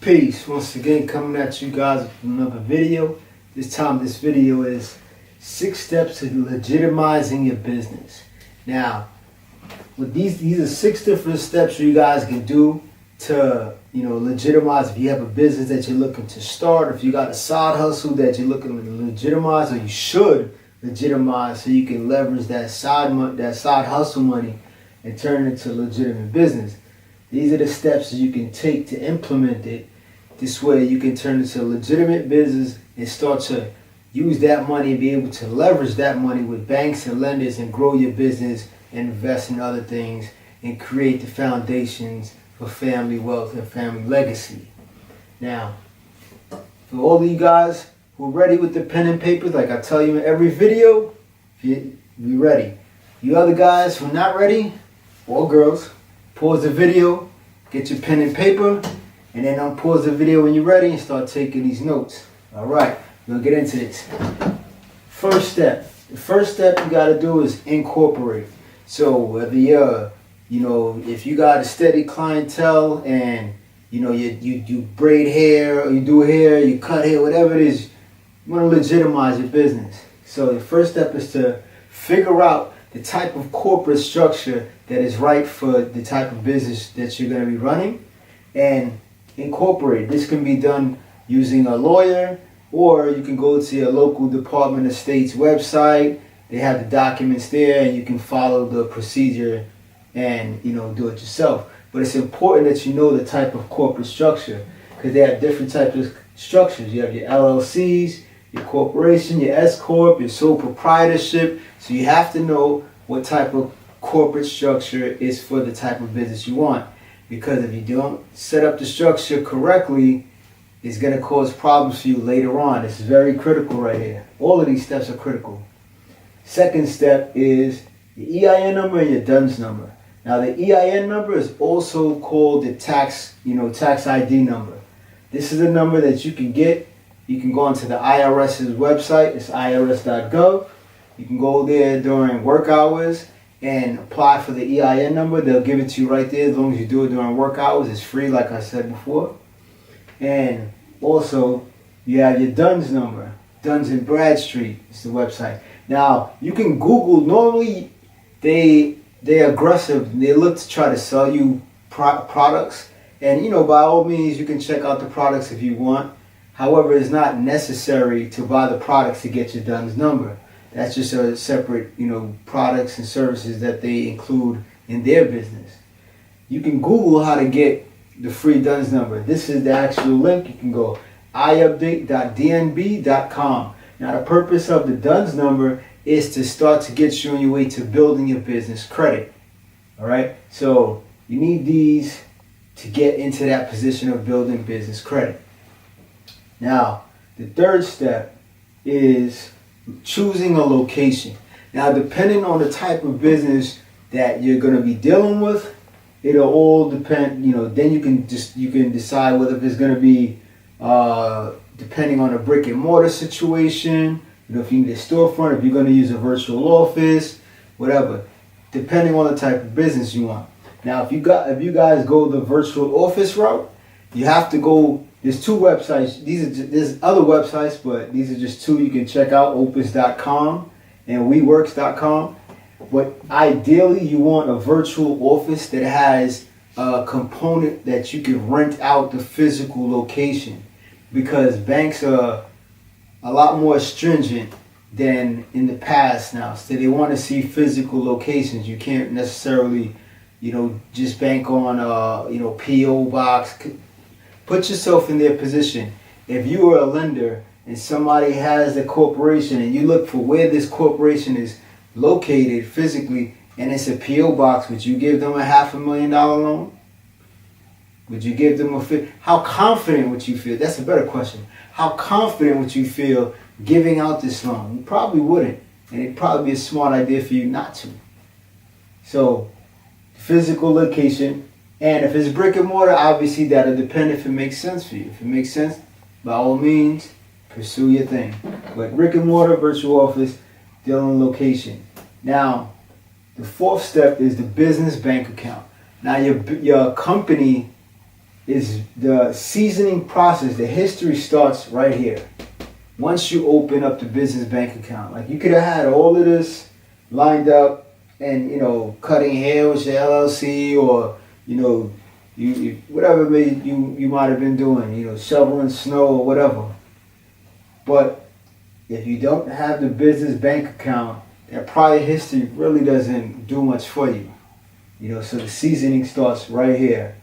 Peace. Once again, coming at you guys with another video. This time, this video is 6 steps to legitimizing your business. Now, with these are 6 different steps you guys can do to, legitimize. If you have a business that you're looking to start, if you got a side hustle that you're looking to legitimize, or you should legitimize, so you can leverage that side hustle money and turn it into legitimate business. These are the steps that you can take to implement it. This way you can turn it into a legitimate business and start to use that money and be able to leverage that money with banks and lenders and grow your business and invest in other things and create the foundations for family wealth and family legacy. Now, for all of you guys who are ready with the pen and paper, like I tell you in every video, be ready. You other guys who are not ready, or girls, pause the video, get your pen and paper, and then unpause the video when you're ready and start taking these notes. All right, we'll get into this. First step. The first step you got to do is incorporate. So whether you're, if you got a steady clientele and, you braid hair, or you do hair, you cut hair, whatever it is, you want to legitimize your business. So the first step is to figure out the type of corporate structure that is right for the type of business that you're going to be running and incorporate. This can be done using a lawyer, or you can go to your local Department of State's website. They have the documents there and you can follow the procedure and do it yourself. But it's important that you know the type of corporate structure, because they have different types of structures. You have your LLCs, your corporation, your S Corp, your sole proprietorship. So you have to know what type of corporate structure is for the type of business you want. Because if you don't set up the structure correctly, it's going to cause problems for you later on. This is very critical right here. All of these steps are critical. Second step is the EIN number and your DUNS number. Now the EIN number is also called the tax ID number. This is a number that you can get. You can go onto the IRS's website. It's irs.gov. You can go there during work hours and apply for the EIN number. They'll give it to you right there as long as you do it during work hours. It's free, like I said before. And also, you have your DUNS number. Duns and Bradstreet is the website. Now, you can Google. Normally, they're aggressive. They look to try to sell you products. And, by all means, you can check out the products if you want. However, it's not necessary to buy the products to get your DUNS number. That's just a separate, products and services that they include in their business. You can Google how to get the free DUNS number. This is the actual link. You can go iupdate.dnb.com. Now, the purpose of the DUNS number is to start to get you on your way to building your business credit. All right? So you need these to get into that position of building business credit. Now, the third step is choosing a location. Now, depending on the type of business that you're going to be dealing with, it'll all depend. Then you can decide whether it's going to be depending on a brick and mortar situation. If you need a storefront, if you're going to use a virtual office, whatever. Depending on the type of business you want. Now, if you guys go the virtual office route, you have to go. There's 2 websites. There's other websites, but these are just 2 you can check out: opus.com and weworks.com. But ideally, you want a virtual office that has a component that you can rent out the physical location, because banks are a lot more stringent than in the past now. So they want to see physical locations. You can't necessarily, just bank on PO box. Put yourself in their position. If you are a lender and somebody has a corporation and you look for where this corporation is located physically and it's a PO box, would you give them a $500,000 loan? Would you give them how confident would you feel? That's a better question. How confident would you feel giving out this loan? You probably wouldn't, and it'd probably be a smart idea for you not to. So, physical location. And if it's brick and mortar, obviously that'll depend if it makes sense for you. If it makes sense, by all means, pursue your thing. But brick and mortar, virtual office, dealing location. Now, the 4th step is the business bank account. Now, your company is the seasoning process. The history starts right here. Once you open up the business bank account, like you could have had all of this lined up and, cutting hair with your LLC, or, you whatever you might have been doing, shoveling snow or whatever. But if you don't have the business bank account, that prior history really doesn't do much for you. So the seasoning starts right here.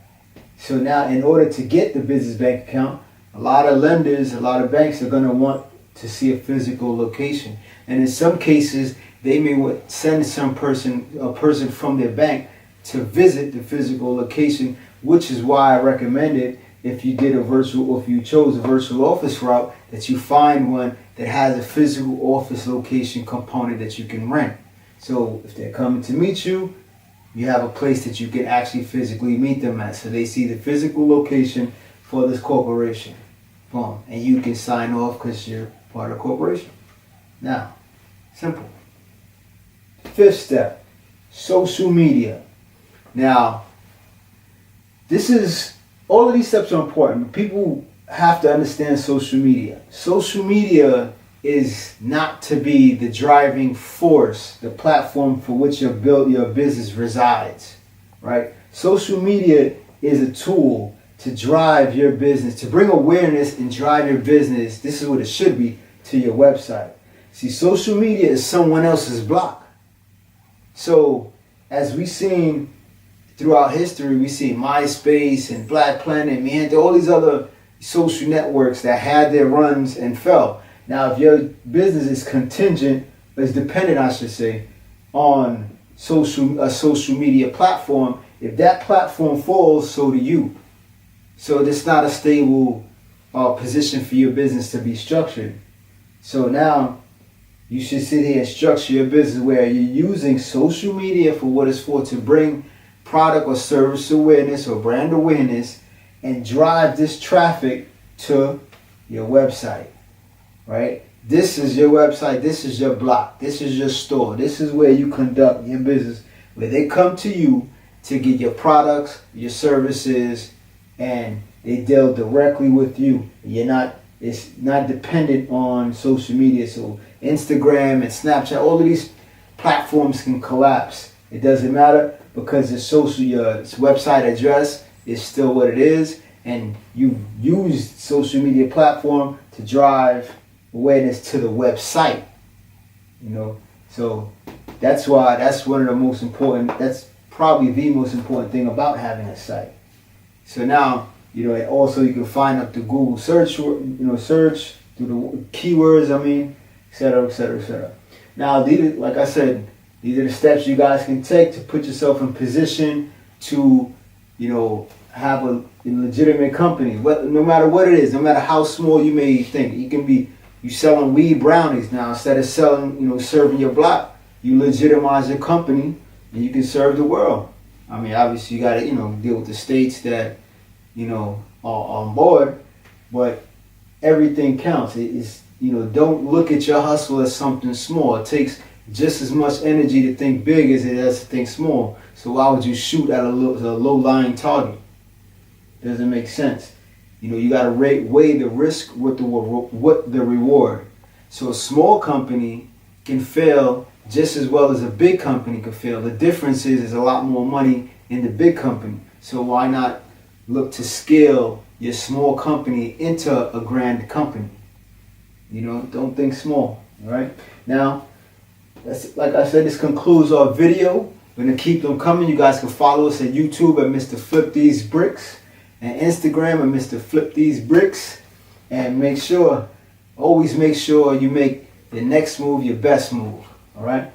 So now, in order to get the business bank account, a lot of lenders, a lot of banks are going to want to see a physical location. And in some cases, they may send a person from their bank to visit the physical location, which is why I recommended, if you did a virtual, or if you chose a virtual office route, that you find one that has a physical office location component that you can rent. So if they're coming to meet you, you have a place that you can actually physically meet them at. So they see the physical location for this corporation. Boom. And you can sign off because you're part of the corporation. Now, simple. Fifth step, social media. Now, all of these steps are important, but people have to understand social media. Social media is not to be the driving force, the platform for which your business resides, right? Social media is a tool to drive your business, to bring awareness and drive your business. This is what it should be, to your website. See, social media is someone else's block. So as we've seen throughout history, we see MySpace and Black Planet, all these other social networks that had their runs and fell. Now, if your business is dependent, I should say, on a social media platform, if that platform falls, so do you. So it's not a stable position for your business to be structured. So now you should sit here and structure your business where you're using social media for what it's for, to bring product or service awareness or brand awareness and drive this traffic to your website. Right? This is your website, this is your block, this is your store, this is where you conduct your business, where they come to you to get your products, your services, and they deal directly with you. It's not dependent on social media. So Instagram and Snapchat, all of these platforms can collapse. It doesn't matter, because your website address is still what it is, and you use social media platform to drive awareness to the website. So that's one of the most important, that's probably the most important thing about having a site. So now, also you can find up the Google search, search through the keywords, et cetera, et cetera, et cetera. Now, like I said, these are the steps you guys can take to put yourself in position to, have a legitimate company. No matter what it is, no matter how small you may think. You selling weed brownies now, instead of selling, serving your block, you legitimize your company and you can serve the world. Obviously you got to, deal with the states that, are on board, but everything counts. Don't look at your hustle as something small. It takes just as much energy to think big as it does to think small. So why would you shoot at a low-lying target? Doesn't make sense. You got to weigh the risk with the reward. So a small company can fail just as well as a big company can fail. The difference is there's a lot more money in the big company. So why not look to scale your small company into a grand company? Don't think small. All right. Now, like I said, this concludes our video. We're going to keep them coming. You guys can follow us at YouTube at Mr. Flip These Bricks, and Instagram at Mr. Flip These Bricks. And always make sure you make the next move your best move. All right.